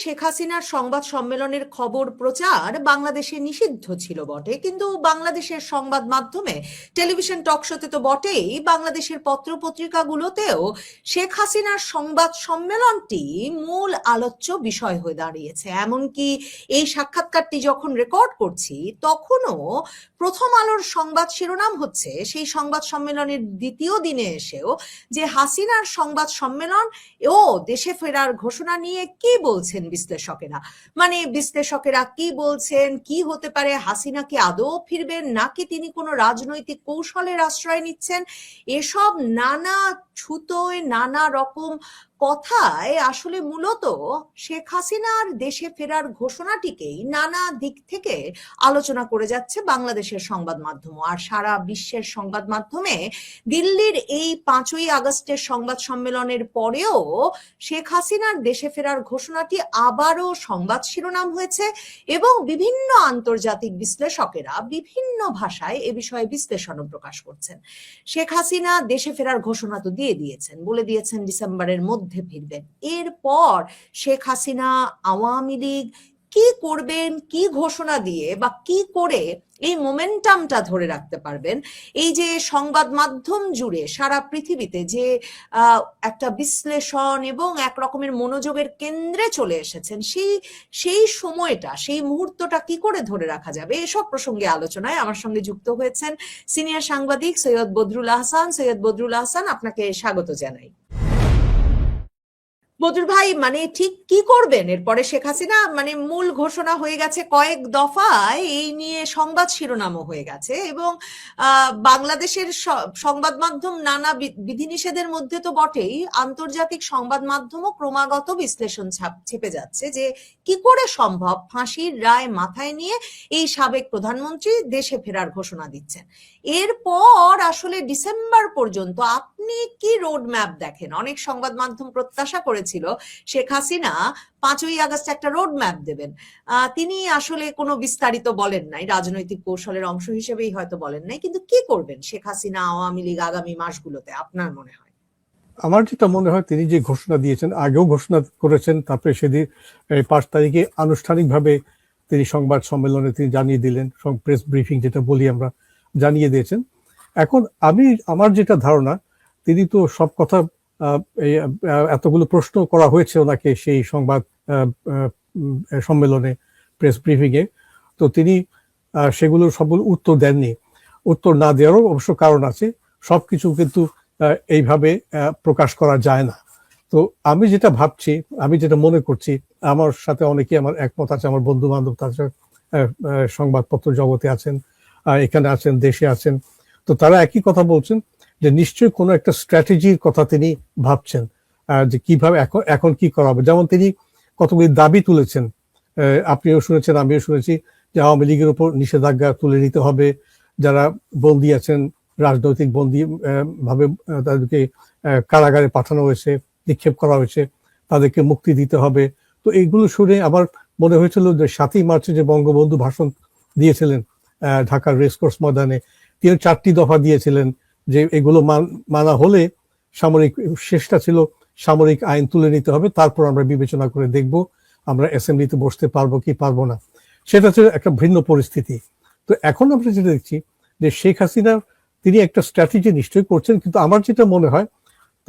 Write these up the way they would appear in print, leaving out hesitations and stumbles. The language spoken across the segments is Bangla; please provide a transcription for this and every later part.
শেখ হাসিনার সংবাদ সম্মেলনের খবর প্রচার বাংলাদেশে নিষিদ্ধ ছিল বটে, কিন্তু বাংলাদেশের সংবাদ মাধ্যমে টেলিভিশন টক শোতে তো বটেই, বাংলাদেশের পত্র পত্রিকাগুলোতেও শেখ হাসিনার সংবাদ সম্মেলনটি মূল আলোচ্য বিষয় হয়ে দাঁড়িয়েছে। এমনকি এই সাক্ষাৎকারটি যখন রেকর্ড করছি তখনও প্রথম আলোর সংবাদ শিরোনাম হচ্ছে সেই সংবাদ সম্মেলনের দ্বিতীয় দিনে এসেও যে হাসিনার সংবাদ সম্মেলন ও দেশে ফেরার ঘোষণা নিয়ে কি বলছেন বিশ্লেষকেরা। মানে বিশ্লেষকেরা কি বলছেন, কি হতে পারে, হাসিনা কি আদৌ ফিরবেন নাকি তিনি কোনো রাজনৈতিক কৌশলের আশ্রয় নিচ্ছেন, এসব নানা ছুতোয় নানা রকম কথায় আসলে মূলত শেখ হাসিনার দেশে ফেরার ঘোষণাটিকেই নানা দিক থেকে আলোচনা করে যাচ্ছে বাংলাদেশের সংবাদ মাধ্যম। আর সারা বিশ্বের সংবাদ মাধ্যমে দিল্লির এই 5ই আগস্টের সংবাদ সম্মেলনের পরেও শেখ হাসিনার দেশে ফেরার ঘোষণাটি আবারও সংবাদ শিরোনাম হয়েছে এবং বিভিন্ন আন্তর্জাতিক বিশ্লেষকেরা বিভিন্ন ভাষায় এ বিষয়ে বিশ্লেষণও প্রকাশ করছেন। শেখ হাসিনা দেশে ফেরার ঘোষণা তো দিয়ে দিয়েছেন, বলে দিয়েছেন ডিসেম্বরের মধ্যে ফিরবেন। এরপর শেখ হাসিনা, আওয়ামী লীগ কি করবেন, কি ঘোষণা দিয়ে বা কি করে এই মোমেন্টামটা ধরে রাখতে পারবেন, এই যে সংবাদ মাধ্যম জুড়ে সারা পৃথিবীতে যে একটা বিশ্লেষণ এবং এক রকমের মনোযোগের কেন্দ্রে চলে এসেছেন, সেই সময়টা, সেই মুহূর্তটা কি করে ধরে রাখা যাবে, এসব প্রসঙ্গে আলোচনায় আমার সঙ্গে যুক্ত হয়েছেন সিনিয়র সাংবাদিক সৈয়দ বদরুল আহসান। সৈয়দ বদরুল আহসান, আপনাকে স্বাগত জানাই। বদরুল ভাই, মানে ঠিক কি করবেন এরপরে? শেখ হাসিনা মানে মূল ঘোষণা হয়ে গেছে, কয়েক দফায় এই নিয়ে সংবাদ শিরোনামও হয়ে গেছে এবং বাংলাদেশের সংবাদ মাধ্যম নানা বিধিনিষেধের মধ্যে তো বটেই, আন্তর্জাতিক সংবাদ মাধ্যমও ক্রমাগত বিশ্লেষণ ছেপে যাচ্ছে যে কি করে সম্ভব ফাঁসির রায় মাথায় নিয়ে এই সাবেক প্রধানমন্ত্রী দেশে ফেরার ঘোষণা দিচ্ছেন। এরপর আসলে ডিসেম্বর পর্যন্ত আপনি কি রোড ম্যাপ দেখেন? অনেক সংবাদ মাধ্যম প্রত্যাশা করেছিল শেখ হাসিনা 5ই আগস্ট একটা রোড ম্যাপ দেবেন। তিনি আসলে কোনো বিস্তারিত বলেন নাই, রাজনৈতিক কৌশলের অংশ হিসেবেই হয়তো বলেন নাই, কিন্তু কি করবেন শেখ হাসিনা, আওয়ামী লীগ আগামী মাসগুলোতে আপনার মনে হয়? আমার যেটা মনে হয়, তিনি যে ঘোষণা দিয়েছেন, আগেও ঘোষণা করেছেন, তারপরে সেদিন 5 তারিখে আনুষ্ঠানিকভাবে তিনি সংবাদ সম্মেলনে তিনি জানিয়ে দিলেন, প্রেস ব্রিফিং যেটা বলি আমরা, জানিয়ে দিয়েছেন। এখন আমার যেটা ধারণা, তিনি তো সব কথা, এতগুলো প্রশ্ন করা হয়েছে ওনাকে সেই সংবাদ সম্মেলনে, প্রেস ব্রিফিংয়ে, তো তিনি সেগুলো সবগুলো উত্তর দেননি। উত্তর না দেওয়ারও অবশ্য কারণ আছে, সবকিছু কিন্তু এইভাবে প্রকাশ করা যায় না। তো আমি যেটা ভাবছি, আমি যেটা মনে করছি, আমার সাথে অনেকেই আমার একমত আছে, আমার বন্ধু বান্ধব তাছাড়া সংবাদপত্র জগতে আছেন, এখানে আছেন, দেশে আছেন, তো তারা একই কথা বলছেন যে নিশ্চয়ই কোনো একটা স্ট্র্যাটেজির কথা তিনি ভাবছেন, যে কিভাবে এখন কি করা হবে। যেমন তিনি কতগুলি দাবি তুলেছেন, আপনিও শুনেছেন, আমিও শুনেছি, যে আওয়ামী লীগের উপর নিষেধাজ্ঞা তুলে নিতে হবে, যারা বন্দী আছেন, রাজনৈতিক বন্দী ভাবে তাদেরকে কারাগারে পাঠানো হয়েছে, নিক্ষেপ করা হয়েছে, তাদেরকে মুক্তি দিতে হবে। তো এইগুলো শুনে আমার মনে হয়েছিল যে 7ই মার্চে যে বঙ্গবন্ধু ভাষণ দিয়েছিলেন ঢাকার রেসকোর্স ময়দানে, তিনি 4টি দফা দিয়েছিলেন যে এগুলো মানা হলে সামরিক, শেষটা ছিল সামরিক আইন তুলে নিতে হবে, তারপর আমরা বিবেচনা করে দেখব আমরা অ্যাসেম্বলিতে বসতে পারবো কি পারবো না। সেটা ছিল একটা ভিন্ন পরিস্থিতি। তো এখন আমরা যেটা দেখছি যে শেখ হাসিনা তিনি একটা স্ট্র্যাটেজি নিশ্চয়ই করছেন, কিন্তু আমার যেটা মনে হয়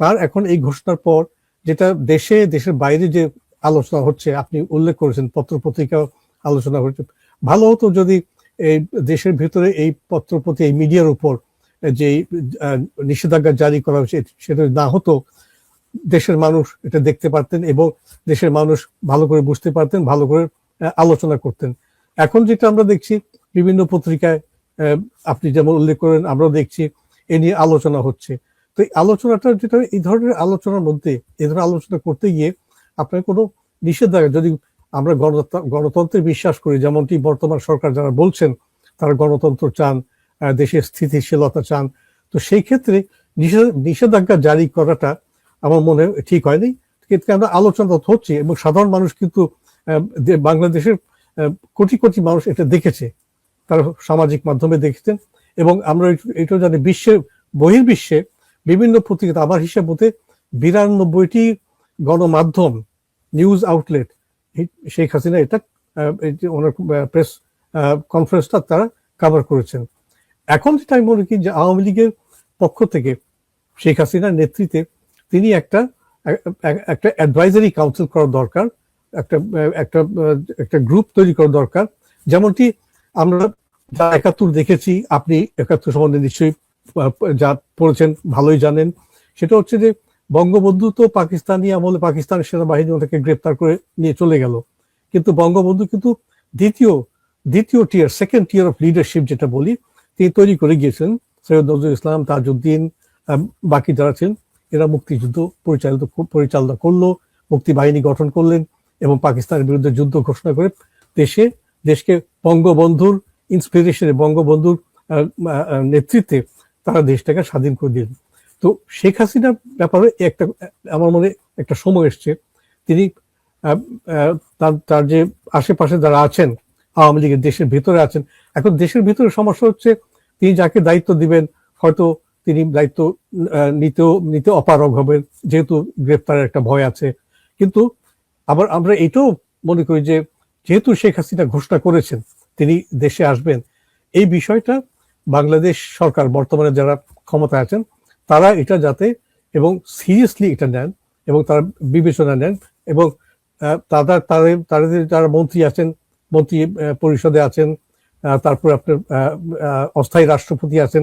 তার এখন এই ঘোষণার পর যেটা দেশের বাইরে যে আলোচনা হচ্ছে, আপনি উল্লেখ করেছেন পত্র পত্রিকা আলোচনা হচ্ছে, ভালো হতো যদি এই দেশের ভিতরে এই পত্রপত্রিকা, এই মিডিয়ার উপর যে নিষেধাজ্ঞা জারি করা হয়েছে সেটা না হতো, দেশের মানুষ এটা দেখতে পারতেন এবং দেশের মানুষ ভালো করে বুঝতে পারতেন, ভালো করে আলোচনা করতেন। এখন যেটা আমরা দেখছি বিভিন্ন পত্রিকায়, আপনি যেমন উল্লেখ করেন, আমরাও দেখছি এ নিয়ে আলোচনা হচ্ছে। তো এই আলোচনাটা যেটা, এই ধরনের আলোচনার মধ্যে, এই ধরনের আলোচনা করতে গিয়ে আপনার কোনো নিষেধাজ্ঞা, যদি আমরা গণতন্ত্রে বিশ্বাস করি, যেমনটি বর্তমান সরকার যারা বলছেন তারা গণতন্ত্র চান, দেশের স্থিতিশীলতা চান, তো সেই ক্ষেত্রে নিষেধাজ্ঞা জারি করাটা আমার মনে হয় ঠিক হয়নি। কিন্তু আমরা আলোচনা হচ্ছে এবং সাধারণ মানুষ কিন্তু, বাংলাদেশের কোটি কোটি মানুষ এটা দেখেছে, তারা সামাজিক মাধ্যমে দেখেছেন, এবং আমরা এটাও জানি বহির্বিশ্বে বিভিন্ন পত্রিকা, আমার হিসাব মতে 92টি গণমাধ্যম, নিউজ আউটলেট শেখ হাসিনা এটা ওনার প্রেস কনফারেন্সটা তারা কভার করেছেন। এখন যেটা আমি মনে করি যে আওয়ামী লীগের পক্ষ থেকে শেখ হাসিনার নেতৃত্বে তিনি একটা একটা অ্যাডভাইজারি কাউন্সিল করা দরকার, একটা একটা একটা গ্রুপ তৈরি করা দরকার। যেমনটি আমরা যা ৭১ দেখেছি, আপনি ৭১ সম্বন্ধে নিশ্চয়ই যা পড়েছেন ভালোই জানেন, সেটা হচ্ছে যে বঙ্গবন্ধু তো পাকিস্তানি আমলে পাকিস্তানের সেনাবাহিনী ওনাকে গ্রেপ্তার করে নিয়ে চলে গেল, কিন্তু বঙ্গবন্ধু কিন্তু দ্বিতীয় টিয়ার, সেকেন্ড টিয়ার অফ লিডারশিপ যেটা বলি, তিনি তৈরি করে গিয়েছেন। সৈয়দ নজরুল ইসলাম, তাজউদ্দিন, বাকি যারা ছিলেন, এরা মুক্তিযুদ্ধ পরিচালনা করলো, মুক্তি বাহিনী গঠন করলেন এবং পাকিস্তানের বিরুদ্ধে যুদ্ধ ঘোষণা করে দেশকে বঙ্গবন্ধুর ইন্সপিরেশনে, বঙ্গবন্ধুর নেতৃত্বে তারা দেশটাকে স্বাধীন করে দিলেন। তো শেখ হাসিনার ব্যাপারে আমার মনে একটা সময় এসছে, তিনি তার যে আশেপাশে যারা আছেন আওয়ামী লীগের, দেশের ভিতরে আছেন, এখন দেশের ভিতরে সমস্যা হচ্ছে তিনি যাকে দায়িত্ব দিবেন হয়তো তিনি দায়িত্ব নিতে অপারগ হবেন, যেহেতু গ্রেপ্তারের একটা ভয় আছে। কিন্তু আবার আমরা এটাও মনে করি যে যেহেতু শেখ হাসিনা ঘোষণা করেছেন তিনি দেশে আসবেন, এই বিষয়টা বাংলাদেশ সরকার বর্তমানে যারা ক্ষমতায় আছেন তারা এটা যাতে এবং সিরিয়াসলি এটা নেন এবং তারা বিবেচনা নেন, এবং তাদের যারা মন্ত্রী আছেন, মন্ত্রী পরিষদে আছেন, তারপর আপনার অস্থায়ী রাষ্ট্রপতি আছেন,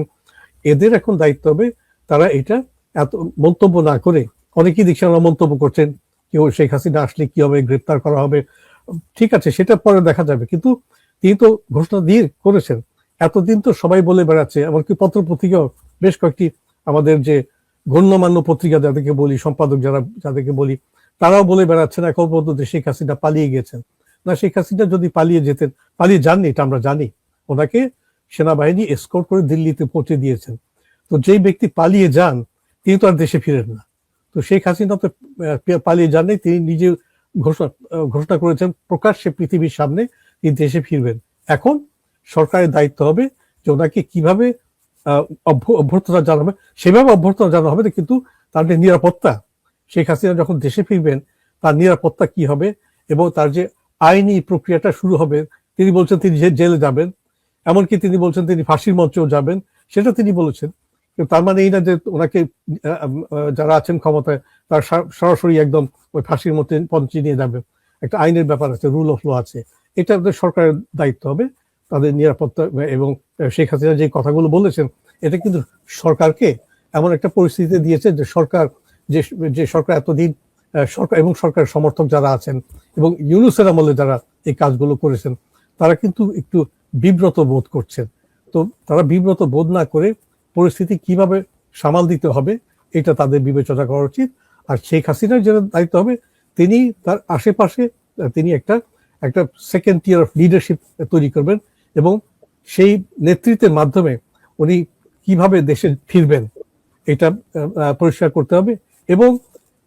এদের এখন দায়িত্ব হবে তারা এটা এত মন্তব্য না করে, অনেকেই দেখছেন মন্তব্য করছেন কেউ শেখ হাসিনা আসলে কি হবে, গ্রেপ্তার করা হবে, ঠিক আছে সেটা পরে দেখা যাবে, কিন্তু তিনি তো ঘোষণা দিয়ে করেছেন। এতদিন তো সবাই বলে বেড়াচ্ছে, এমনকি পত্র পত্রিকাও বেশ কয়েকটি, আমাদের যে গণ্যমান্য পত্রিকা যাদেরকে বলি, সম্পাদক যাদেরকে বলি, তারাও বলে বেড়াচ্ছেন এখন পর্যন্ত শেখ হাসিনা পালিয়ে গেছেন। না, শেখ হাসিনা যদি পালিয়ে যাননি, এটা আমরা জানি, ওনাকে সেনাবাহিনী এসকর্ট করে দিল্লিতে পৌঁছে দিয়েছেন। তো যেই ব্যক্তি পালিয়ে যান তিনি তো আর দেশে ফিরেন না। তো শেখ হাসিনা তো পালিয়ে যাননি, তিনি নিজে ঘোষণা করেছেন প্রকাশ্যে পৃথিবীর সামনে তিনি দেশে ফিরবেন। এখন সরকারের দায়িত্ব হবে যে ওনাকে কিভাবে অভ্যর্থনা জানানো হবে, সেভাবে অভ্যর্থনা জানানো হবে, কিন্তু তার যে নিরাপত্তা, শেখ হাসিনা যখন দেশে ফিরবেন তার নিরাপত্তা কি হবে এবং তার যে আইনি প্রক্রিয়াটা শুরু হবে। তিনি বলছেন তিনি জেলে যাবেন, এমনকি তিনি বলছেন তিনি ফাঁসির মঞ্চেও যাবেন, সেটা তিনি বলেছেন। কিন্তু তার মানে এই না যে ওনাকে যারা আছেন ক্ষমতায় তার সরাসরি একদম ওই ফাঁসির মঞ্চে নিয়ে যাবে। একটা আইনের ব্যাপার আছে, রুল অফ ল আছে, এটা সরকারের দায়িত্ব হবে তাদের নিরাপত্তা। এবং শেখ হাসিনা যে কথাগুলো বলেছেন এটা কিন্তু সরকারকে এমন একটা পরিস্থিতিতে দিয়েছে যে সরকার এতদিন সরকার এবং সরকারের সমর্থক যারা আছেন এবং ইউনূসের আমলে যারা এই কাজগুলো করেছেন তারা কিন্তু একটু বিব্রত বোধ করছেন। তো তারা বিব্রত বোধ না করে পরিস্থিতি কিভাবে সামাল দিতে হবে এটা তাদের বিবেচনা করা উচিত। আর শেখ হাসিনার যেটা দায়িত্ব হবে, তিনি তার আশেপাশে তিনি একটা সেকেন্ড টিয়ার অফ লিডারশিপ তৈরি করবেন এবং সেই নেতৃত্বের মাধ্যমে উনি কিভাবে দেশে ফিরবেন এটা পরিষ্কার করতে হবে। এবং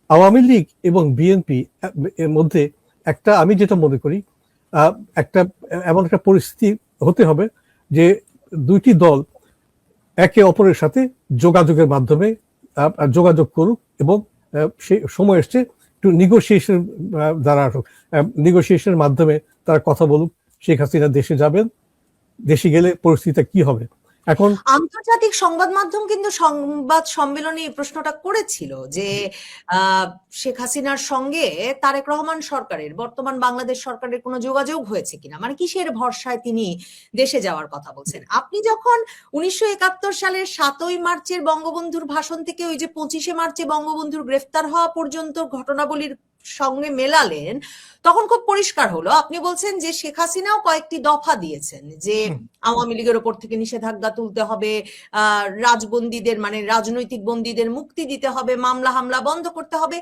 আওয়ামী লীগ এবং বিএনপি এর মধ্যে আমি যেটা মনে করি এমন একটা পরিস্থিতি হতে হবে যে দুইটি দল একে অপরের সাথে যোগাযোগের মাধ্যমে যোগাযোগ করুক এবং সেই সময় এসছে একটু নেগোসিয়েশনের মাধ্যমে তারা কথা বলুক। শেখ হাসিনা দেশে যাবেন, দেশে গেলে পরিস্থিতিটা কি হবে। এখন আন্তর্জাতিক সংবাদ মাধ্যম কিন্তু সংবাদ সম্মেলনে এই প্রশ্নটা করেছিল যে শেখ হাসিনার সঙ্গে তারেক রহমান সরকারের, বর্তমান বাংলাদেশ সরকারের কোনো যোগাযোগ হয়েছে কিনা, মানে কিসের ভরসায় তিনি দেশে যাওয়ার কথা বলছেন। আপনি যখন 1971 সালের 7ই মার্চের বঙ্গবন্ধুর ভাষণ থেকে ওই যে 25শে মার্চে বঙ্গবন্ধুর গ্রেফতার হওয়া পর্যন্ত ঘটনাবলীর সঙ্গে মেলালেন, তখন খুব পরিষ্কার হলো আপনি বলছেন যে শেখ হাসিনাও কয়েকটি দফা দিয়েছেন যে আওয়ামী লীগের ওপর থেকে নিষেধাজ্ঞা তুলতে হবে, রাজবন্দীদের মানে রাজনৈতিক বন্দীদের মুক্তি দিতে হবে, মামলা হামলা বন্ধ করতে হবে,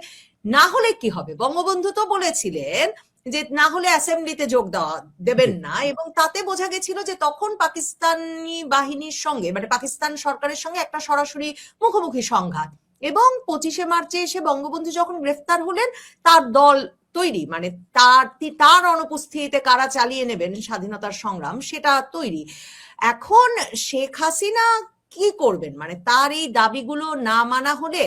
না হলে কি হবে। বঙ্গবন্ধু তো বলেছিলেন যে না হলে অ্যাসেম্বলিতে যোগ দেবেন না, এবং তাতে বোঝা গেছিল যে তখন পাকিস্তানি বাহিনীর সঙ্গে মানে পাকিস্তান সরকারের সঙ্গে একটা সরাসরি মুখোমুখি সংঘাত। এবং 25শে মার্চে এসে বঙ্গবন্ধু যখন গ্রেফতার হলেন তার দল তৈরি, মানে তার অনুপস্থিতিতে কারা চালিয়ে নেবেন স্বাধীনতার সংগ্রাম সেটা তৈরি। এখন শেখ হাসিনা কি করবেন, মানে তার এই দাবিগুলো না মানা হলে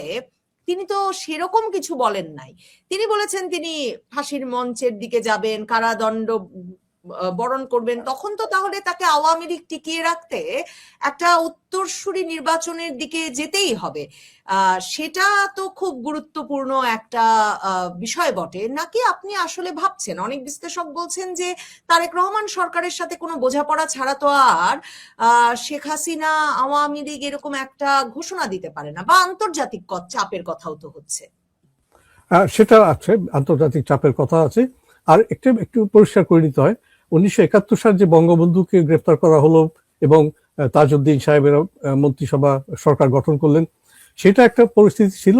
তিনি তো সেরকম কিছু বলেন নাই। তিনি বলেছেন তিনি ফাঁসির মঞ্চের দিকে যাবেন, কারাদণ্ড বরণ করবেন। তখন তো তাহলে তাকে আওয়ামী লীগ টিকিয়ে রাখতে একটা উত্তরসূরি নির্বাচনের দিকে যেতেই হবে। সেটা তো খুব গুরুত্বপূর্ণ একটা বিষয় বটে। নাকি আপনি আসলে ভাবছেন, অনেক বিশ্লেষক বলছেন যে তারেক রহমান সরকারের সাথে কোনো বোঝাপড়া ছাড়া তো আর শেখ হাসিনা আওয়ামী লীগ এরকম একটা ঘোষণা দিতে পারে না, বা আন্তর্জাতিক চাপের কথাও তো হচ্ছে। সেটা আছে, আন্তর্জাতিক চাপের কথা আছে। আর একটু পরিষ্কার করে নিতে হয়, 1971 সালে যে বঙ্গবন্ধুকে গ্রেপ্তার করা হলো এবং তাজউদ্দিন সাহেবের মন্ত্রিসভা সরকার গঠন করলেন, সেটা একটা পরিস্থিতি ছিল,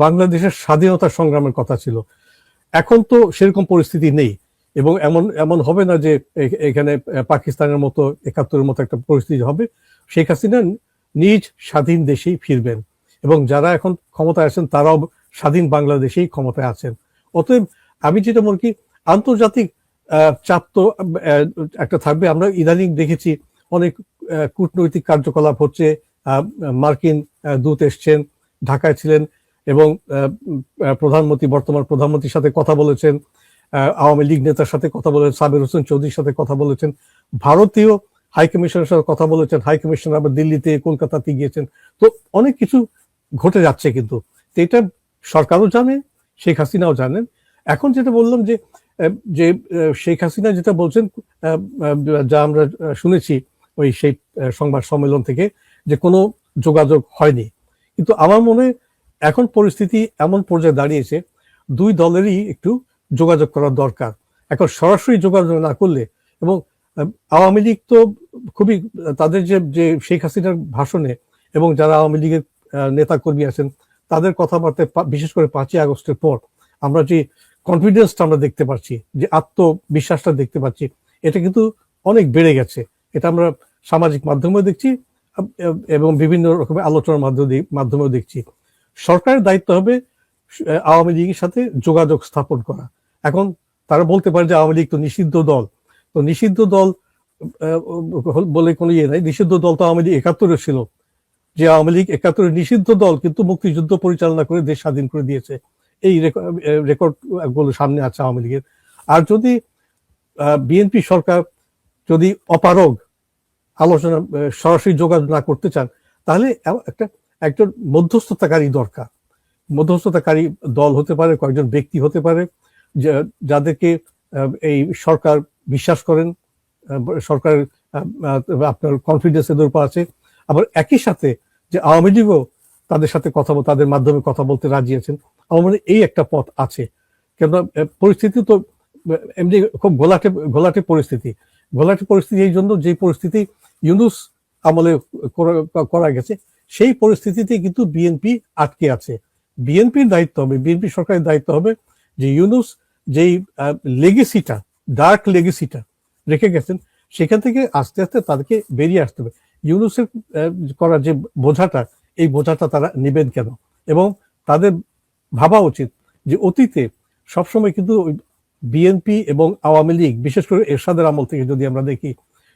বাংলাদেশের স্বাধীনতা সংগ্রামের কথা ছিল। এখন তো সেরকম পরিস্থিতি নেই, এবং এমন হবে না যে এখানে পাকিস্তানের মতো 71-এর মতো একটা পরিস্থিতি হবে। শেখ হাসিনা নিজ স্বাধীন দেশেই ফিরবেন, এবং যারা এখন ক্ষমতায় আছেন তারাও স্বাধীন বাংলাদেশেই ক্ষমতায় আছেন। অতএব আমি যেটা মনে করি, আন্তর্জাতিক চাপ তো একটা থাকবে। আমরা ইদানিং দেখেছি অনেক কূটনৈতিক কার্যকলাপ হচ্ছে। মার্কিন দূত এসছেন, ঢাকায় ছিলেন, এবং বর্তমান প্রধানমন্ত্রীর সাথে কথা বলেছেন, আওয়ামী লীগ নেতার সাথে কথা বলেছেন, সাবির হোসেন চৌধুরীর সাথে কথা বলেছেন, ভারতীয় হাই কমিশনের সাথে কথা বলেছেন, হাই কমিশনার আবার দিল্লিতে কলকাতাতে গিয়েছেন। তো অনেক কিছু ঘটে যাচ্ছে, কিন্তু এটা সরকারও জানে, শেখ হাসিনাও জানেন। এখন যেটা বললাম যে শেখ হাসিনা যেটা বলছেন, যা আমরা শুনেছি ওই সেই সংবাদ সম্মেলন থেকে, যে কোনো যোগাযোগ হয়নি। কিন্তু আমার মনে এখন পরিস্থিতি এমন পর্যায়ে দাঁড়িয়েছে, দুই দলেরই একটু যোগাযোগ করার দরকার। এখন সরাসরি যোগাযোগ না করলে, এবং আওয়ামী লীগ তো খুবই তাদের যে শেখ হাসিনার ভাষণে এবং যারা আওয়ামী লীগের নেতা কর্মী আছেন তাদের কথাবার্তায়, বিশেষ করে 5ই আগস্টের পর আমরা যে কনফিডেন্সটা আমরা দেখতে পাচ্ছি, যে আত্মবিশ্বাসটা দেখতে পাচ্ছি, এটা কিন্তু অনেক বেড়ে গেছে। এটা আমরা সামাজিক মাধ্যমেও দেখছি এবং বিভিন্ন রকমের আলোচনার মাধ্যমেও দেখছি। সরকারের দায়িত্ব হবে আওয়ামী লীগের সাথে যোগাযোগ স্থাপন করা। এখন তারা বলতে পারে যে আওয়ামী লীগ তো নিষিদ্ধ দল, তো নিষিদ্ধ দল বলে কোনো ইয়ে নাই। নিষিদ্ধ দল তো আওয়ামী লীগ 71-এ ছিল, যে আওয়ামী লীগ 71-এর নিষিদ্ধ দল কিন্তু মুক্তিযুদ্ধ পরিচালনা করে দেশ স্বাধীন করে দিয়েছে। এই রেকর্ড গুলো সামনে আছে আওয়ামী লীগের। আর যদি বিএনপি সরকার যদি অপারগ, আলোচনা সরাসরি যোগাযোগ না করতে চান, তাহলে একজন মধ্যস্থতাকারী দরকার। মধ্যস্থতাকারী দল হতে পারে, কয়েকজন ব্যক্তি হতে পারে, যাদেরকে এই সরকার বিশ্বাস করেন, সরকার আপনার কনফিডেন্স এদের উপর আছে। আবার একই সাথে যে আওয়ামী লীগও তাদের সাথে তাদের মাধ্যমে কথা বলতে রাজি আছেন। আমার মনে এই একটা পথ আছে। কেননা পরিস্থিতি তো এমনি খুব ঘোলাটে পরিস্থিতি এই জন্য, যে পরিস্থিতি ইউনূস আমলে করা গেছে, সেই পরিস্থিতিতে কিন্তু বিএনপি আটকে আছে। বিএনপির দায়িত্ব হবে, বিএনপি সরকারের দায়িত্ব হবে যে ইউনূস যেই লেগেসিটা, ডার্ক লেগেসিটা রেখে গেছেন, সেখান থেকে আস্তে আস্তে তাদেরকে বেরিয়ে আসতে হবে। ইউনূসের করা যে বোঝাটা, এই বোঝাটা তারা নেবেন কেন? এবং তাদের ভাবা উচিত যে অতীতে সবসময় কিন্তু বিএনপি এবং আওয়ামী লীগ, বিশেষ করে এরশাদের আমল থেকে যদি আমরা দেখি,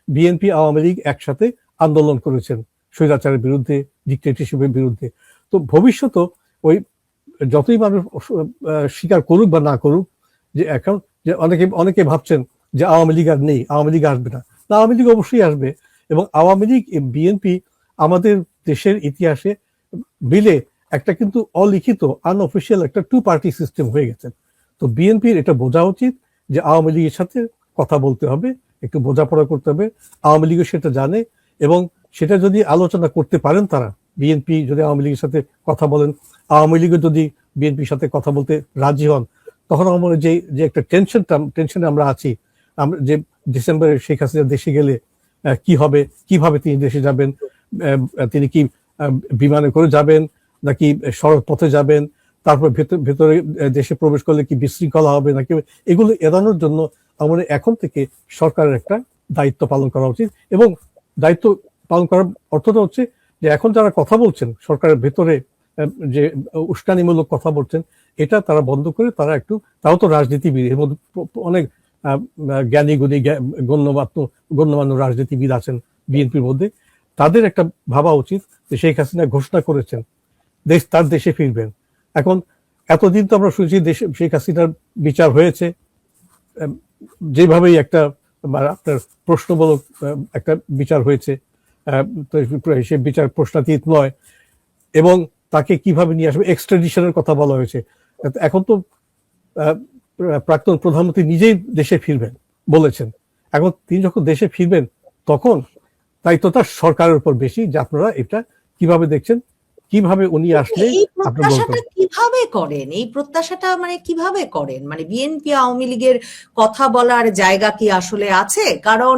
বিএনপি আওয়ামী লীগ একসাথে আন্দোলন করেছেন স্বৈরাচারের বিরুদ্ধে, ডিক্টেটরশিপের বিরুদ্ধে। তো ভবিষ্যতে ওই যতই মানুষ স্বীকার করুক বা না করুক, যে এখন যে অনেকে ভাবছেন যে আওয়ামী লীগ আর নেই, আওয়ামী লীগ আসবে না, আওয়ামী লীগ অবশ্যই আসবে। এবং আওয়ামী লীগ বিএনপি আমাদের দেশের ইতিহাসে মিলে একটা কিন্তু অলিখিত, আনঅফিসিয়াল একটা 2 পার্টি সিস্টেম হয়ে গেছে। তো বিএনপির এটা বোঝা উচিত যে আওয়ামী লীগের সাথে কথা বলতে হবে, একটু বোঝাপড়া করতে হবে। আওয়ামী লীগও সেটা জানে, এবং সেটা যদি আলোচনা করতে পারেন তারা, বিএনপি যদি আওয়ামী লীগের সাথে কথা বলেন, আওয়ামী লীগও যদি বিএনপির সাথে কথা বলতে রাজি হন, তখন আমার যে একটা টেনশনে আমরা আছি, আমরা যে ডিসেম্বরে শেখ হাসিনা দেশে গেলে কি হবে, কিভাবে তিনি দেশে যাবেন, তিনি কি বিমানে করে যাবেন নাকি সড়ক পথে যাবেন, তারপর ভেতরে দেশে প্রবেশ করলে কি বিশৃঙ্খলা হবে নাকি, এগুলো এড়ানোর জন্য আমাদের এখন থেকে সরকারের একটা দায়িত্ব পালন করা উচিত। এবং দায়িত্ব পালন করার অর্থটা হচ্ছে যে এখন যারা কথা বলছেন সরকারের ভেতরে, যে উস্কানিমূলক কথা বলছেন, এটা তারা বন্ধ করে তারাও তো রাজনীতিবিদ, এর মধ্যে অনেক জ্ঞানী গুণী গণ্যমান্য রাজনীতিবিদ আছেন বিএনপির মধ্যে। তাদের একটা ভাবা উচিত যে শেখ হাসিনা ঘোষণা করেছেন তার দেশে ফিরবেন। এখন এতদিন তো আমরা শুনছি দেশে শেখ হাসিনার বিচার হয়েছে, যেভাবেই একটা আপনার প্রশ্নমূলক একটা বিচার হয়েছে, তো সে বিচার প্রশ্নাতীত নয়, এবং তাকে কিভাবে নিয়ে আসবে, এক্সট্রাডিশনের কথা বলা হয়েছে। এখন তো প্রাক্তন প্রধানমন্ত্রী নিজেই দেশে ফিরবেন বলেছেন। এখন তিনি যখন দেশে ফিরবেন তখন দায়িত্বটা সরকারের উপর বেশি, যে আপনারা এটা কিভাবে দেখছেন, কিভাবে উনি আসলে এই আপনার প্রত্যাশাটা কিভাবে করেন, এই প্রত্যাশাটা মানে কিভাবে করেন, মানে বিএনপি আওয়ামী লীগের কথা বলার জায়গা কি আসলে আছে? কারণ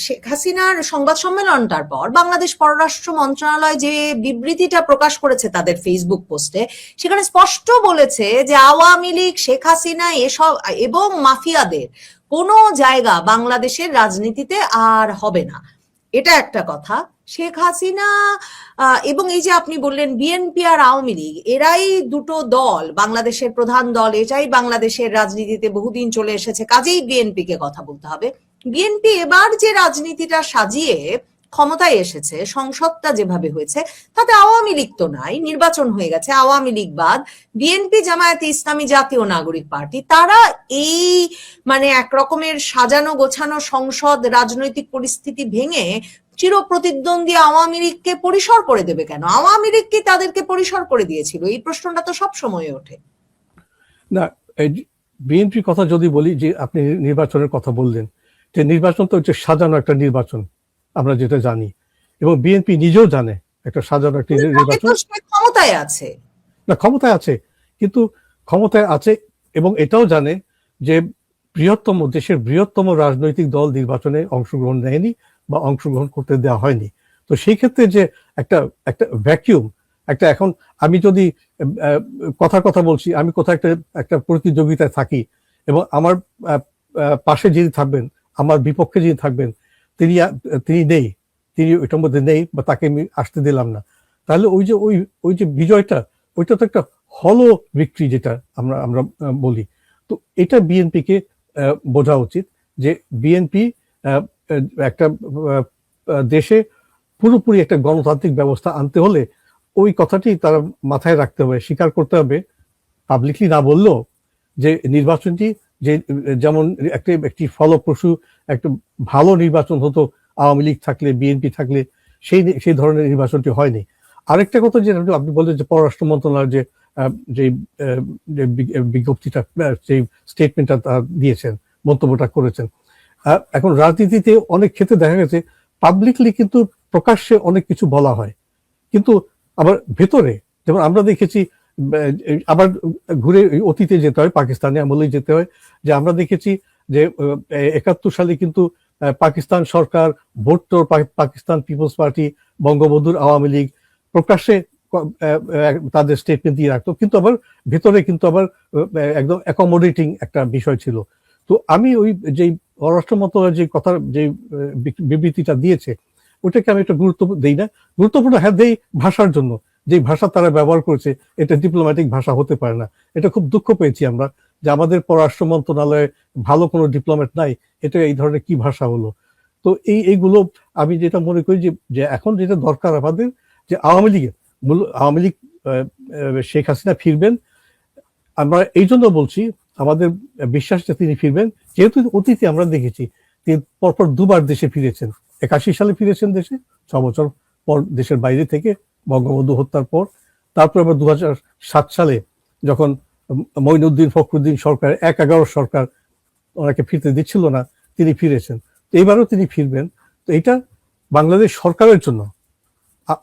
শেখ হাসিনার সংবাদ সম্মেলনটার পর বাংলাদেশ পররাষ্ট্র মন্ত্রণালয় যে বিবৃতিটা প্রকাশ করেছে তাদের ফেসবুক পোস্টে, সেখানে স্পষ্ট বলেছে যে আওয়ামী লীগ, শেখ হাসিনা এসব এবং মাফিয়াদের কোনো জায়গা বাংলাদেশের রাজনীতিতে আর হবে না। এটা একটা কথা। শেখ হাসিনা এবং এই যে আপনি বললেন বিএনপি আর আওয়ামী লীগ, এরাই দুটো দল, বাংলাদেশের প্রধান দল, এটাই বাংলাদেশের রাজনীতিতে বহুদিন চলে এসেছে, কাজেই বিএনপি কে কথা বলতে হবে। বিএনপি এবার যে রাজনীতিটা সাজিয়ে ক্ষমতায় এসেছে, সংসদটা যেভাবে হয়েছে, তাতে আওয়ামী লীগ তো নাই, নির্বাচন হয়ে গেছে, আওয়ামী লীগ বাদ বিএনপি, জামায়াতে ইসলামী, জাতীয় নাগরিক পার্টি, তারা এই মানে এক রকমের সাজানো গোছানো সংসদ রাজনৈতিক পরিস্থিতি ভেঙে চিরপ্রতিদ্বন্দ্বী আওয়ামী লীগকে পরিসর করে দেবে কেন? আওয়ামী লীগ কি তাদেরকে পরিসর করে দিয়েছিল? এই প্রশ্নটা তো সব সময় ওঠে। না, বিএনপির কথা যদি বলি, যে আপনি নির্বাচনের কথা বললেন, যে নির্বাচন তো হচ্ছে সাজানো একটা নির্বাচন, আমরা যেটা জানি, এবং বিএনপি নিজেও জানে একটা সাজানো একটা নির্বাচন। ক্ষমতায় আছে না, ক্ষমতায় আছে, কিন্তু ক্ষমতায় আছে এবং এটাও জানে যে দেশের বৃহত্তম রাজনৈতিক দল নির্বাচনে অংশগ্রহণ নেয়নি বা অংশগ্রহণ করতে দেওয়া হয়নি। তো সেই ক্ষেত্রে যে একটা একটা ভ্যাকিউম, একটা, এখন আমি যদি কথার কথা বলছি, আমি কোথাও একটা প্রতিযোগিতায় থাকি এবং আমার পাশে যিনি থাকবেন, আমার বিপক্ষে যিনি থাকবেন, তিনি নেই, তিনি ওইটার মধ্যে নেই বা তাকে আমি আসতে দিলাম না, তাহলে ওই যে বিজয়টা, ওইটা তো একটা হলো ভিক্টরি, যেটা আমরা বলি। তো এটা বিএনপি কে বোঝা উচিত, যে বিএনপি একটা দেশে পুরোপুরি একটা গণতান্ত্রিক ব্যবস্থা আনতে হলে ওই কথাটি তারা মাথায় রাখতে হবে, স্বীকার করতে হবে, পাবলিকলি না বললেও, যে নির্বাচনটি যে যেমন একটি ফলপ্রসূ একটা ভালো নির্বাচন হতো আওয়ামী লীগ থাকলে, বিএনপি থাকলে, সেই ধরনের নির্বাচনটি হয়নি। আরেকটা কথা যেটা আপনি বললেন, যে পররাষ্ট্র মন্ত্রণালয় যে বিজ্ঞপ্তিটা, যে স্টেটমেন্টটা দিয়েছেন, মন্তব্যটা করেছেন, এখন রাজনীতিতে অনেক ক্ষেত্রে দেখা গেছে পাবলিকলি কিন্তু প্রকাশ্যে অনেক কিছু বলা হয়, কিন্তু আবার ভেতরে, যেমন আমরা দেখেছি, আবার ঘুরে অতীতে যেতে হয়, পাকিস্তানে আমলেই যেতে হয়, যে আমরা দেখেছি যে ৭১ সালে কিন্তু পাকিস্তান সরকার, ভুট্টোর পাকিস্তান পিপলস পার্টি, বঙ্গবন্ধুর আওয়ামী লীগ প্রকাশ্যে তাদের স্টেটমেন্ট দিয়ে রাখতো, কিন্তু আবার ভেতরে কিন্তু আবার একদম অ্যাকোমোডেটিং একটা বিষয় ছিল। তো আমি ওই যে পররাষ্ট্র মন্ত্রণালয় যে কথা, যে বিবৃতিটা দিয়েছে, ওটাকে আমি একটা গুরুত্ব দেই না। গুরুত্বপূর্ণ হ্যাঁ দেই ভাষার জন্য, যে ভাষা তারা ব্যবহার করেছে এটা ডিপ্লোম্যাটিক ভাষা হতে পারে না। এটা খুব দুঃখ পেয়েছি আমরা, যে আমাদের পররাষ্ট্র মন্ত্রণালয়ে ভালো কোনো ডিপ্লোম্যাট নাই, এটা এই ধরনের কি ভাষা হলো। তো এইগুলো আমি যেটা মনে করি, যে এখন যেটা দরকার আমাদের, যে আওয়ামী লীগ শেখ হাসিনা ফিরবেন, আমরা এই জন্য বলছি, আমাদের বিশ্বাস যে তিনি ফিরবেন, যেহেতু অতীতে আমরা দেখেছি তিনি পরপর দুবার দেশে ফিরেছেন। ৮১ সালে ফিরেছেন দেশে, ৬ বছর পর দেশের বাইরে থেকে, বঙ্গবন্ধু হত্যার পর। তারপর আবার ২০০৭ সালে যখন মঈনুদ্দিন ফখরুদ্দিন সরকার, ১/১১ সরকার ওনাকে ফিরতে দিচ্ছিল না, তিনি ফিরেছেন। তো এবারও তিনি ফিরবেন। তো এটা বাংলাদেশ সরকারের জন্য,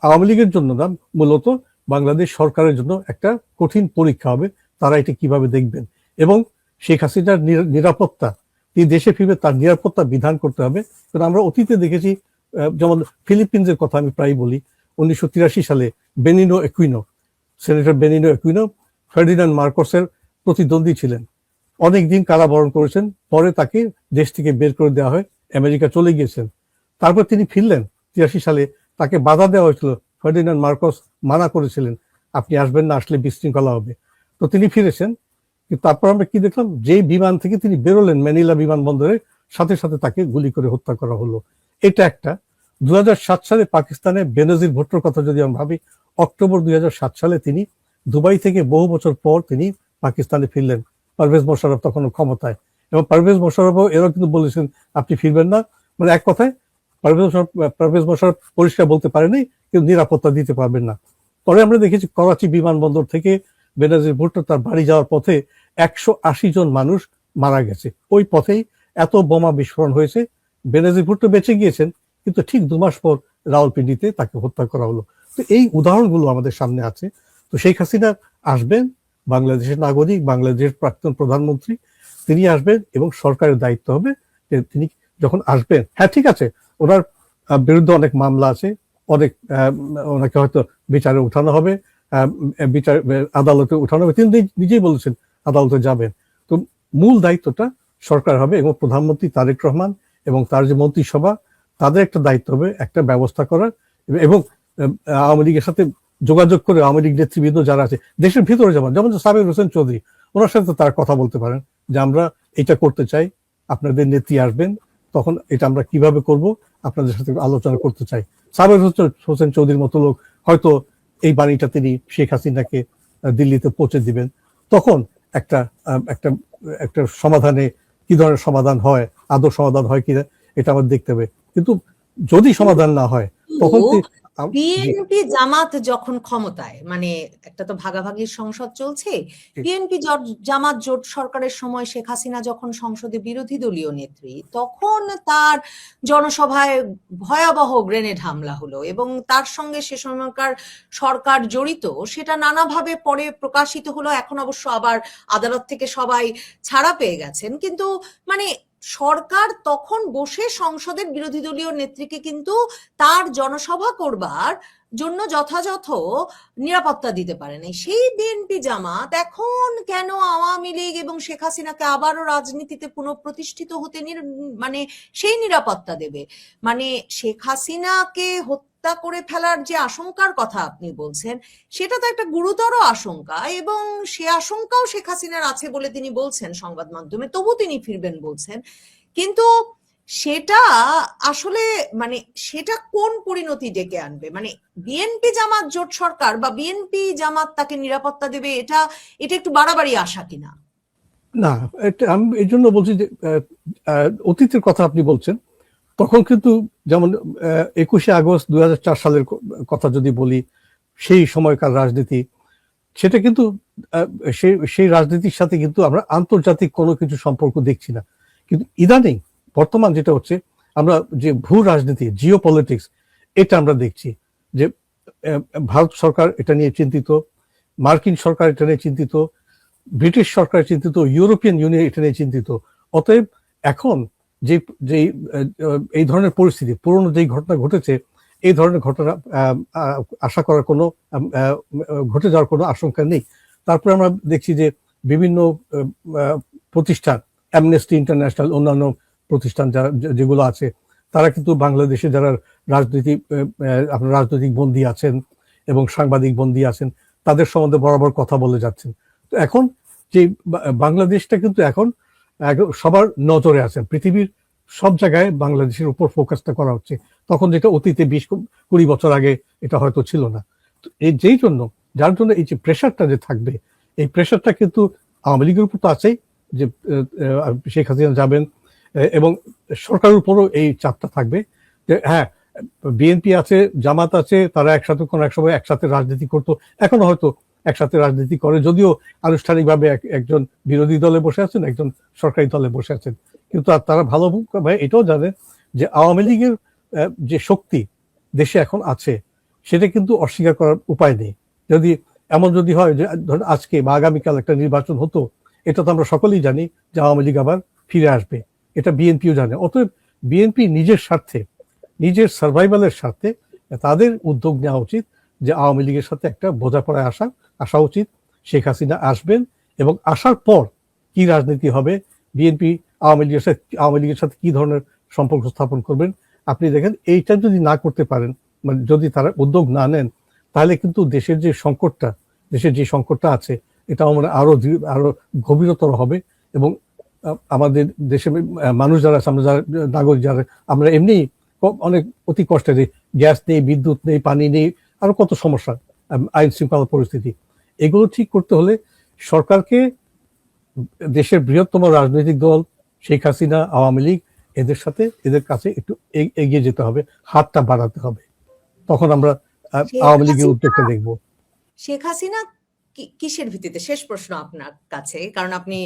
আওয়ামী লীগের জন্য না, মূলত বাংলাদেশ সরকারের জন্য একটা কঠিন পরীক্ষা হবে, তারা এটা কিভাবে দেখবেন। এবং শেখ হাসিনার নিরাপত্তা, তিনি দেশে ফিরবে, তার নিরাপত্তা বিধান করতে হবে। কারণ আমরা অতীতে দেখেছি, যেমন ফিলিপিন্সের কথা আমি প্রায় বলি, ১৯৮৩ সালে সেনেটর বেনিনো একুইনো ফার্ডিনান্ড মার্কোসের প্রতিদ্বন্দ্বী ছিলেন, অনেকদিন কারাবরণ করেছেন, পরে তাকে দেশ থেকে বের করে দেওয়া হয়, আমেরিকা চলে গিয়েছেন। তারপর তিনি ফিরলেন ৮৩ সালে, তাকে বাধা দেওয়া হয়েছিল, ফার্ডিনান্ড মার্কোস মানা করেছিলেন, আপনি আসবেন না, আসলে বিশৃঙ্খলা হবে। তো তিনি ফিরেছেন, কিন্তু তারপর আমরা কি দেখলাম, যে বিমান থেকে তিনি বেরোলেন ম্যানিলা বিমানবন্দরে, সাথে সাথে তাকে গুলি করে হত্যা করা হলো। এটা একটা। ২০০৭ সালে পাকিস্তানে বেনজির ভুট্টোর কথা যদি আমরা ভাবি, অক্টোবর 2007 সালে তিনি দুবাই থেকে বহু বছর পর তিনি পাকিস্তানে ফিরলেন। পারভেজ মোশাররফ তখন ক্ষমতায়, এবং পারভেজ মোশাররফও এরাও কিন্তু বলেছেন আপনি ফিরবেন না। মানে এক কথায় পারভেজ মোশাররফ পরিষ্কার বলতে পারেনি কিন্তু নিরাপত্তা দিতে পারবেন না। পরে আমরা দেখেছি করাচি বিমানবন্দর থেকে বেনাজির ভুট্টো তার বাড়ি যাওয়ার পথে 180 জন মানুষ মারা গেছে। ওই পথেই এত বোমা বিস্ফোরণ হয়েছে। বেনাজির ভুট্টো বেঁচে গিয়েছেন, কিন্তু ঠিক 2 মাস পর রাওয়ালপিন্ডিতে তাকে হত্যা করা হলো। তো এই উদাহরণগুলো আমাদের সামনে আছে। তো শেখ হাসিনা আসবেন, বাংলাদেশের নাগরিক, বাংলাদেশের প্রাক্তন প্রধানমন্ত্রী, তিনি আসবেন এবং সরকারের দায়িত্ব হবে যে তিনি যখন আসবেন, হ্যাঁ ঠিক আছে, ওনার বিরুদ্ধে অনেক মামলা আছে, অনেক ওনাকে হয়তো বিচারে উঠানো হবে, বিচার আদালতে উঠানো হবে। তিনি নিজেই বলেছেন আদালতে যাবেন। তো মূল দায়িত্বটা সরকার হবে এবং প্রধানমন্ত্রী তারেক রহমান এবং তার যে মন্ত্রিসভা, তাদের একটা দায়িত্ব হবে একটা ব্যবস্থা করার, এবং আওয়ামী লীগের সাথে যোগাযোগ করে আওয়ামী লীগ নেতৃবৃন্দ যারা আছে দেশের ভিতরে, যেমন সাবের হোসেন চৌধুরী, ওনার সাথে তারা কথা বলতে পারেন যে আমরা এটা করতে চাই, আপনাদের নেত্রী আসবেন, তখন এটা আমরা কিভাবে করব আপনাদের সাথে আলোচনা করতে চাই। সাবের হোসেন চৌধুরীর মতো লোক হয়তো এই বাণীটা তিনি শেখ হাসিনাকে দিল্লিতে পৌঁছে দিবেন। তখন একটা একটা একটা সমাধানে কি ধরনের সমাধান হয়, আদৌ সমাধান হয় কিনা এটা আমাদের দেখতে হবে। কিন্তু যদি সমাধান না হয় তখন বিএনপি জামাত যখন ক্ষমতায়, মানে একটা তো ভাগাভাগির সংসদ চলছে, বিএনপি জামাত জোট সরকারের সময় শেখ হাসিনা যখন সংসদে বিরোধী দলীয় নেত্রী, তখন তার জনসভায় ভয়াবহ গ্রেনেড হামলা হলো এবং তার সঙ্গে সে সময়কার সরকার জড়িত, সেটা নানাভাবে পরে প্রকাশিত হলো। এখন অবশ্য আবার আদালত থেকে সবাই ছাড়া পেয়ে গেছেন, কিন্তু মানে সরকার তখন বসে সংসদের বিরোধী দলীয় নেত্রীকে কিন্তু তার জনসভা করবার জন্য যথাযথ নিরাপত্তা দিতে পারেনি। সেই বিএনপি জামাত এখন কেন আওয়ামী লীগ এবং শেখ হাসিনাকে আবারও রাজনীতিতে পুনঃপ্রতিষ্ঠিত হতে মানে সেই নিরাপত্তা দেবে? মানে শেখ হাসিনাকে হত্যা করে ফেলার যে আশঙ্কার কথা আপনি বলছেন, সেটা তো একটা গুরুতর আশঙ্কা, এবং সে আশঙ্কাও শেখ হাসিনার আছে বলে তিনি বলছেন সংবাদ মাধ্যমে, তবু তিনি ফিরবেন বলছেন। কিন্তু সেটা আসলে মানে সেটা কোন পরিণতি ডেকে আনবে? মানে বিএনপি জামাত জোট সরকার বা বিএনপি জামাত তাকে নিরাপত্তা দেবে, এটা একটু বাড়াবাড়ি আশা কিনা? না, আমি এই জন্য বলছি যে অতীতের কথা আপনি বলছেন, তখন কিন্তু যেমন 21শে আগস্ট 2004 সালের কথা যদি বলি, সেই সময়কার রাজনীতি, সেটা কিন্তু সেই রাজনীতির সাথে কিন্তু আমরা আন্তর্জাতিক কোনো কিছু সম্পর্ক দেখছি না। কিন্তু ইদানিং বর্তমান যেটা হচ্ছে, আমরা যে ভূ রাজনীতি, জিও পলিটিক্স, এটা আমরা দেখছি যে ভারত সরকার এটা নিয়ে চিন্তিত, মার্কিন সরকার এটা নিয়ে চিন্তিত, ব্রিটিশ সরকার চিন্তিত, ইউরোপিয়ান ইউনিয়ন এটা নিয়ে চিন্তিত। অতএব এখন যে এই ধরনের পরিস্থিতি, পুরনো যেই ঘটনা ঘটেছে, এই ধরনের ঘটনা আশা করার কোনো ঘটে যাওয়ার কোনো আশঙ্কা নেই। তারপরে আমরা দেখছি যে বিভিন্ন প্রতিষ্ঠান, অ্যামনেস্টি ইন্টারন্যাশনাল, অন্যান্য প্রতিষ্ঠান যারা যেগুলো আছে, তারা কিন্তু বাংলাদেশে যারা রাজনৈতিক বন্দী আছেন এবং সাংবাদিক বন্দী আছেন, তাদের সম্বন্ধে বরাবর কথা বলে যাচ্ছেন। তো এখন যে বাংলাদেশটা কিন্তু এখন সবার নজরে আছে, পৃথিবীর সব জায়গায় বাংলাদেশের উপর ফোকাসটা করা হচ্ছে, তখন যেটা অতীতে 20-20 বছর আগে এটা হয়তো ছিল না। এই যেই জন্য, যার জন্য এই যে প্রেশারটা যে থাকবে, এই প্রেশারটা কিন্তু আওয়ামী লীগের উপর তো আছেই, যে শেখ হাসিনা যাবেন, এবং সরকারের উপরও এই চাপটা থাকবে যে হ্যাঁ, বিএনপি আছে, জামাত আছে, তারা একসাথে কোনো এক সময় একসাথে রাজনীতি করতো, এখনো হয়তো একসাথে রাজনীতি করে, যদিও আনুষ্ঠানিকভাবে একজন বিরোধী দলে বসে আছেন, একজন সরকারি দলে বসে আছেন, কিন্তু তারা ভালোভাবে এটাও জানে যে আওয়ামী লীগের যে শক্তি দেশে এখন আছে, সেটা কিন্তু অস্বীকার করার উপায় নেই। যদি এমন যদি হয় যে ধরুন আজকে বা আগামীকাল একটা নির্বাচন হতো, এটা তো আমরা সকলেই জানি যে আওয়ামী লীগ আবার ফিরে আসবে, এটা বিএনপিও জানে। অতএব বিএনপি নিজের স্বার্থে, নিজের সার্ভাইভালের স্বার্থে তাদের উদ্যোগ নেওয়া উচিত যে আওয়ামী লীগের সাথে একটা বোঝাপড়ায় আসা উচিত। শেখ হাসিনা আসবেন এবং আসার পর কি রাজনীতি হবে, বিএনপি আওয়ামী লীগের সাথে কি ধরনের সম্পর্ক স্থাপন করবেন, আপনি দেখেন এইটা যদি না করতে পারেন, মানে যদি তারা উদ্যোগ না নেন, তাহলে কিন্তু দেশের যে সংকটটা আছে, এটা মানে আরো গভীরতর হবে। এবং আমাদের দেশে মানুষ যারা আছে, আমরা যারা নাগরিক, যারা আমরা এমনি অনেক অতি কষ্টে, গ্যাস নেই, বিদ্যুৎ নেই, পানি নেই, আরো কত সমস্যা, আইন শৃঙ্খলা পরিস্থিতি, এগুলো ঠিক করতে হলে সরকারকে দেশের বৃহত্তম রাজনৈতিক দল শেখ হাসিনা, আওয়ামী লীগ, এদের কাছে একটু এগিয়ে যেতে হবে, হাতটা বাড়াতে হবে। তখন আমরা শেখ আওয়ামী লীগের হাসিনা উদ্যোগটা দেখব। শেখ হাসিনা কিসের ভিত্তিতে, শেষ প্রশ্ন আপনার কাছে, কারণ আপনি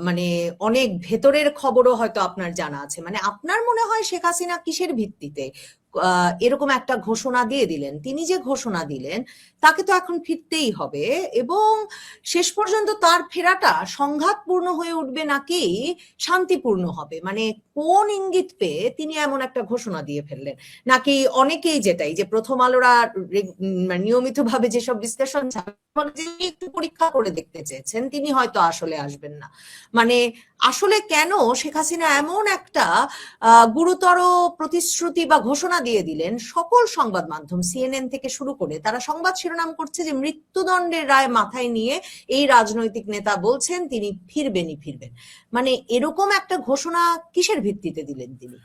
মানে অনেক ভেতরের খবরও হয়তো আপনার জানা আছে, মানে আপনার মনে হয় শেখ হাসিনা কিসের ভিত্তিতে এরকম একটা ঘোষণা দিয়ে দিলেন? তিনি যে ঘোষণা দিলেন তাকে তো এখন ফিরতেই হবে, এবং শেষ পর্যন্ত তার ফেরাটা সংঘাতপূর্ণ হয়ে উঠবে নাকি শান্তিপূর্ণ হবে, মানে কোন ইঙ্গিত পেয়ে তিনি এমন একটা ঘোষণা দিয়ে ফেললেন? নাকি অনেকেই যেটাই যে প্রথম আলোরা নিয়মিতভাবে যেসব বিশ্লেষণ একটু পরীক্ষা করে দেখতে চেয়েছেন, তিনি হয়তো আসলে আসবেন না, মানে আসলে কেন শেখ হাসিনা এমন একটা গুরুতর প্রতিশ্রুতি বা ঘোষণা দিয়ে দিলেন? সকল সংবাদ মাধ্যম CNN থেকে শুরু করে তারা সংবাদ শিরোনাম করছে যে মৃত্যুদণ্ডের রায় মাথায় নিয়ে এই রাজনৈতিক নেতা বলছেন তিনি ফিরবেন, মানে এরকম একটা ঘোষণা কিসের ভিত্তিতে দিলেন তিনি?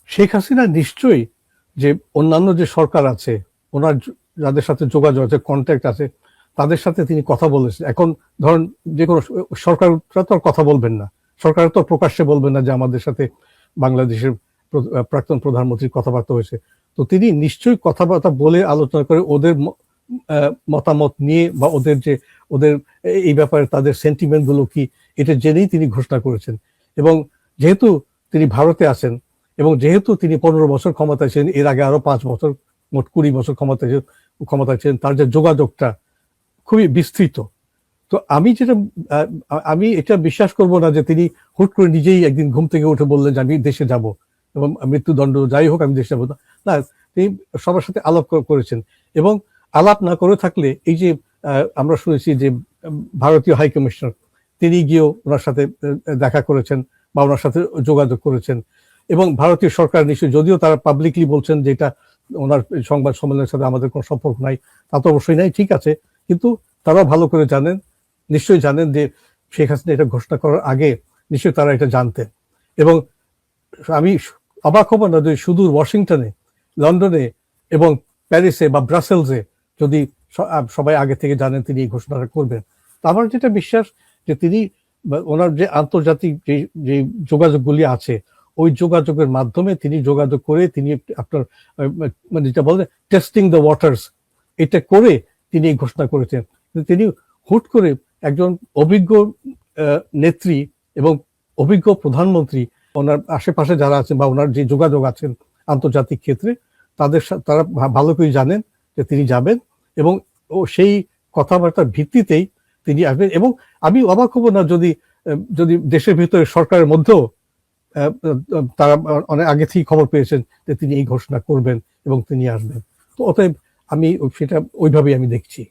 শেখ হাসিনা নিশ্চয়ই যে অন্যান্য যে সরকার আছে, ওনার যাদের সাথে যোগাযোগ আছে, কন্ট্যাক্ট আছে, তাদের সাথে তিনি কথা বলেছেন। এখন ধরেন যে কোনো সরকাররা তো আর কথা বলবেন না, সরকার তো প্রকাশ্যে বলবেন না যে আমাদের সাথে বাংলাদেশের প্রাক্তন প্রধানমন্ত্রীর কথাবার্তা হয়েছে। তো তিনি নিশ্চয়ই কথাবার্তা বলে আলোচনা করে ওদের মতামত নিয়ে বা ওদের এই ব্যাপারে তাদের সেন্টিমেন্ট গুলো কি, এটা জেনেই তিনি ঘোষণা করেছেন। এবং যেহেতু তিনি ভারতে আছেন এবং যেহেতু তিনি 15 বছর ক্ষমতায় ছিলেন, এর আগে আরো 5 বছর, মোট 20 বছর ক্ষমতায় ছিলেন, তার যে যোগাযোগটা খুবই বিস্তৃত। তো আমি এটা বিশ্বাস করব না যে তিনি হুট করে নিজেই একদিন ঘুম থেকে উঠে বললেন যে আমি দেশে যাব এবং মৃত্যুদণ্ড যাই হোক আমি দেশে যাবো না। তিনি সবার সাথে আলাপ করেছেন, এবং আলাপ না করে থাকলে এই যে আমরা শুনেছি যে ভারতীয় হাই কমিশনার তিনি গিয়েও ওনার সাথে দেখা করেছেন বা ওনার সাথে যোগাযোগ করেছেন, এবং ভারতীয় সরকার নিশ্চয়ই, যদিও তারা পাবলিকলি বলছেন যে এটা ওনার সংবাদ সম্মেলনের সাথে আমাদের কোনো সম্পর্ক নাই, তা তো অবশ্যই নাই, ঠিক আছে, কিন্তু তারা ভালো করে জানেন, নিশ্চয়ই জানেন যে শেখ হাসিনা এটা ঘোষণা করার আগে নিশ্চয়ই তারা এটা জানতেন। এবং আমি অবাক হব না যদি সুদূর ওয়াশিংটনে, লন্ডনে এবং প্যারিসে বা ব্রাসেলসে যদি সবাই আগে থেকে জানেন তিনি এই ঘোষণাটা করবেন। আমার যেটা বিশ্বাস যে তিনি ওনার যে আন্তর্জাতিক যে যোগাযোগগুলি আছে, ওই যোগাযোগের মাধ্যমে তিনি যোগাযোগ করে তিনি আপনার মানে যেটা বলে টেস্টিং দ্য ওয়াটার্স, এটা করে তিনি এই ঘোষণা করেছেন। তিনি হুট করে একজন অভিজ্ঞ নেত্রী এবং অভিজ্ঞ প্রধানমন্ত্রী, ওনার আশেপাশে যারা আছেন বা ওনার যে যোগাযোগ আছেন আন্তর্জাতিক ক্ষেত্রে, তারা ভালো করে জানেন যে তিনি যাবেন, এবং সেই কথাবার্তার ভিত্তিতেই তিনি আসবেন। এবং আমি অবাক হব না যদি দেশের ভিতরে সরকারের মধ্যেও তারা অনেক আগে থেকে খবর পেয়েছেন যে তিনি এই ঘোষণা করবেন এবং তিনি আসবেন। তো অতএব আমি সেটা ওইভাবেই আমি দেখছি।